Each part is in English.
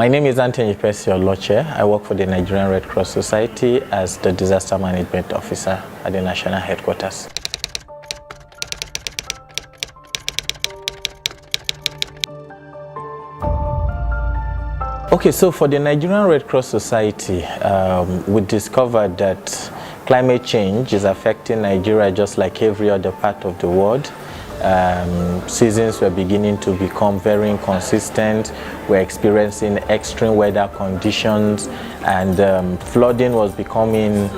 My name is Anthony Loche. I work for the Nigerian Red Cross Society as the Disaster Management Officer at the National Headquarters. Okay, so for the Nigerian Red Cross Society, we discovered that climate change is affecting Nigeria just like every other part of the world. Seasons were beginning to become very inconsistent. We're experiencing extreme weather conditions, and flooding was becoming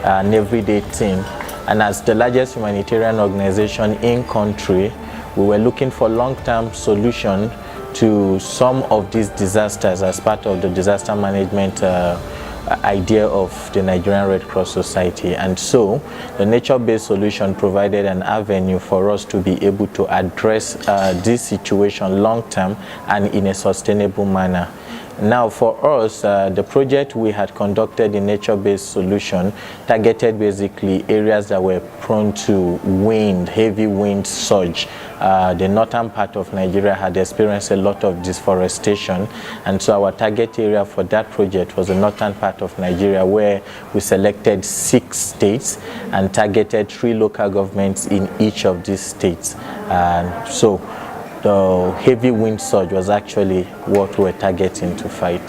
an everyday thing. And as the largest humanitarian organization in country, we were looking for long-term solution to some of these disasters as part of the disaster management idea of the Nigerian Red Cross Society. And so the nature-based solution provided an avenue for us to be able to address this situation long-term and in a sustainable manner. Now for us, the project we had conducted in nature-based solution targeted basically areas that were prone to wind, heavy wind surge. The northern part of Nigeria had experienced a lot of deforestation, and so our target area for that project was the northern part of Nigeria, where we selected 6 states and targeted 3 local governments in each of these states. So the heavy wind surge was actually what we were targeting to fight.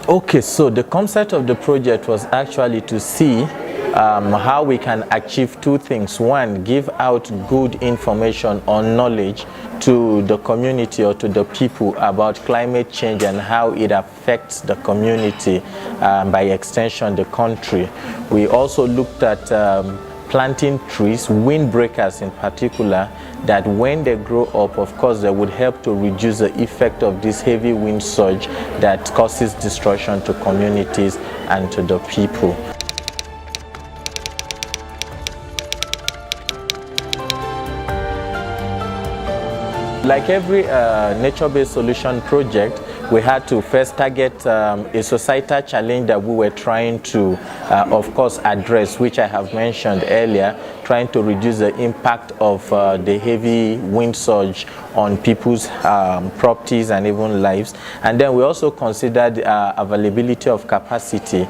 Okay, so the concept of the project was actually to see how we can achieve 2 things. One, give out good information or knowledge to the community or to the people about climate change and how it affects the community, by extension the country. We also looked at planting trees, windbreakers in particular, that when they grow up, of course, they would help to reduce the effect of this heavy wind surge that causes destruction to communities and to the people. Like every nature-based solution project, we had to first target a societal challenge that we were trying to, of course, address, which I have mentioned earlier, trying to reduce the impact of the heavy wind surge on people's properties and even lives. And then we also considered availability of capacity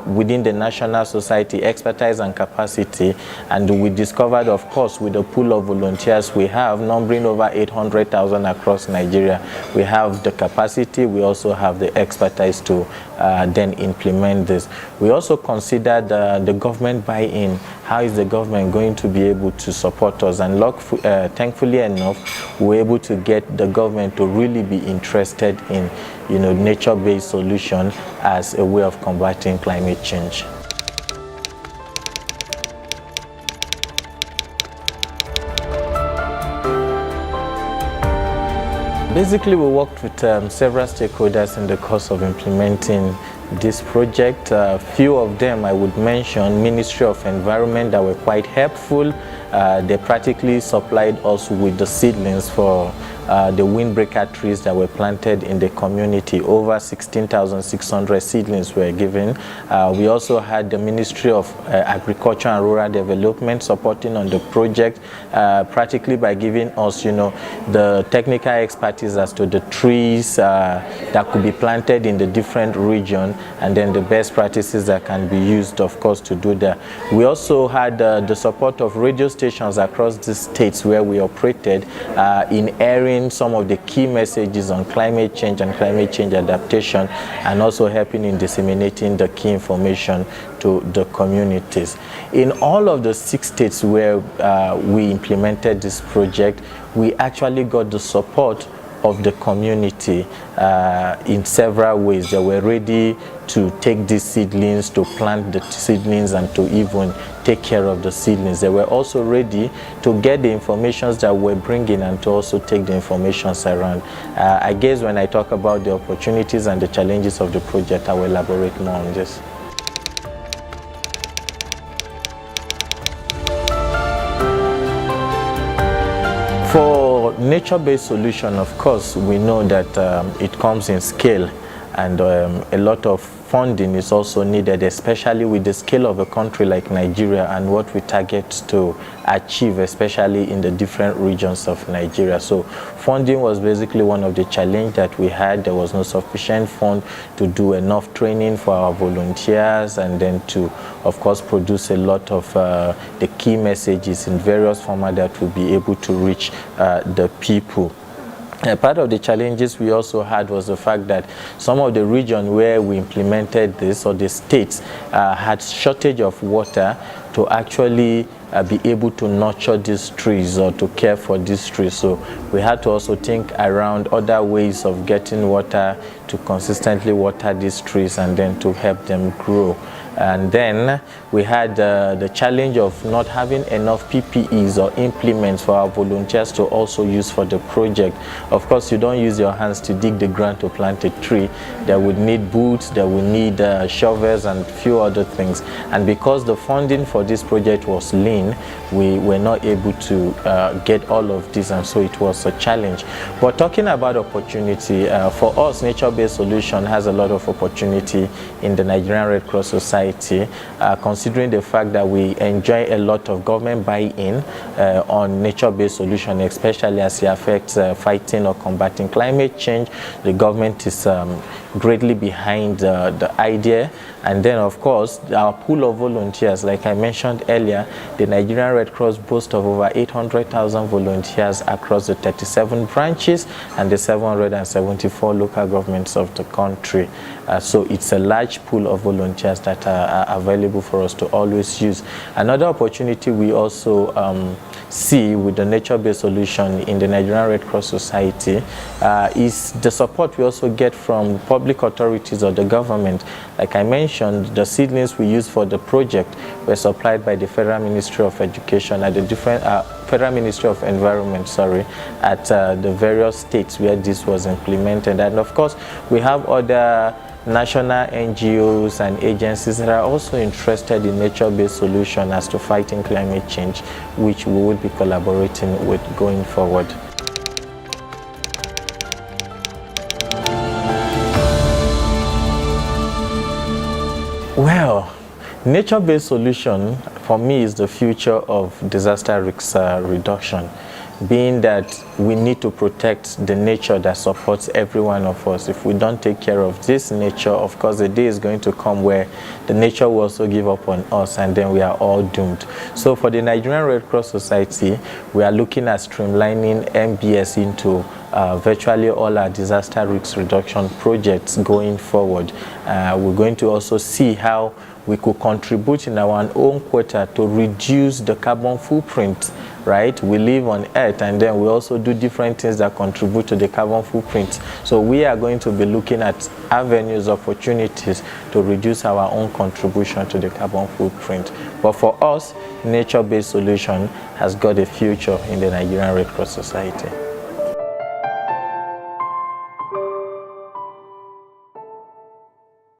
within the national society, expertise and capacity. And we discovered, of course, with the pool of volunteers we have, numbering over 800,000 across Nigeria, we have the capacity, we also have the expertise to then implement this. We also considered the government buy-in. How is the government going to be able to support us? And thankfully enough, we were able to get the government to really be interested in, nature-based solution as a way of combating climate change. Basically, we worked with several stakeholders in the course of implementing this project. Few of them I would mention: Ministry of Environment, that were quite helpful. They practically supplied us with the seedlings for the windbreaker trees that were planted in the community. Over 16,600 seedlings were given. We also had the Ministry of Agriculture and Rural Development supporting on the project, practically by giving us, the technical expertise as to the trees that could be planted in the different region, and then the best practices that can be used, of course, to do that. We also had the support of radio stations across the states where we operated in airing some of the key messages on climate change and climate change adaptation, and also helping in disseminating the key information to the communities. In all of the 6 states where we implemented this project, we actually got the support of the community in several ways. They were ready to take these seedlings, to plant the seedlings, and to even take care of the seedlings. They were also ready to get the information that we're bringing and to also take the information around. I guess when I talk about the opportunities and the challenges of the project, I will elaborate more on this. For nature-based solution, of course, we know that it comes in scale, and a lot of funding is also needed, especially with the scale of a country like Nigeria and what we target to achieve, especially in the different regions of Nigeria. So funding was basically one of the challenges that we had. There was no sufficient fund to do enough training for our volunteers, and then to, of course, produce a lot of the key messages in various formats that will be able to reach the people. Part of the challenges we also had was the fact that some of the regions where we implemented this, or the states, had shortage of water to actually be able to nurture these trees or to care for these trees. So we had to also think around other ways of getting water to consistently water these trees and then to help them grow. And then we had the challenge of not having enough PPEs or implements for our volunteers to also use for the project. Of course, you don't use your hands to dig the ground to plant a tree. They would need boots, they would need shovels and a few other things. And because the funding for this project was lean, we were not able to get all of this, and so it was a challenge. But talking about opportunity, for us, nature-based solution has a lot of opportunity in the Nigerian Red Cross Society. Considering the fact that we enjoy a lot of government buy-in on nature-based solution, especially as it affects fighting or combating climate change. The government is greatly behind the idea. And then, of course, our pool of volunteers, like I mentioned earlier, the Nigerian Red Cross boasts of over 800,000 volunteers across the 37 branches and the 774 local governments of the country. So it's a large pool of volunteers that are available for us to always use. Another opportunity we also see with the nature-based solution in the Nigerian Red Cross Society is the support we also get from public authorities or the government. Like I mentioned, the seedlings we use for the project were supplied by the Federal Ministry of Education at the different Federal Ministry of Environment, at the various states where this was implemented. And of course, we have other national NGOs and agencies that are also interested in nature-based solutions as to fighting climate change, which we will be collaborating with going forward. Well, nature-based solution for me is the future of disaster risk reduction, being that we need to protect the nature that supports every one of us. If we don't take care of this nature, of course the day is going to come where the nature will also give up on us, and then we are all doomed. So for the Nigerian Red Cross Society, we are looking at streamlining NBS into virtually all our disaster risk reduction projects going forward. We're going to also see how we could contribute in our own quota to reduce the carbon footprint, right? We live on Earth, and then we also do different things that contribute to the carbon footprint. So we are going to be looking at avenues, opportunities to reduce our own contribution to the carbon footprint. But for us, nature-based solution has got a future in the Nigerian Red Cross Society.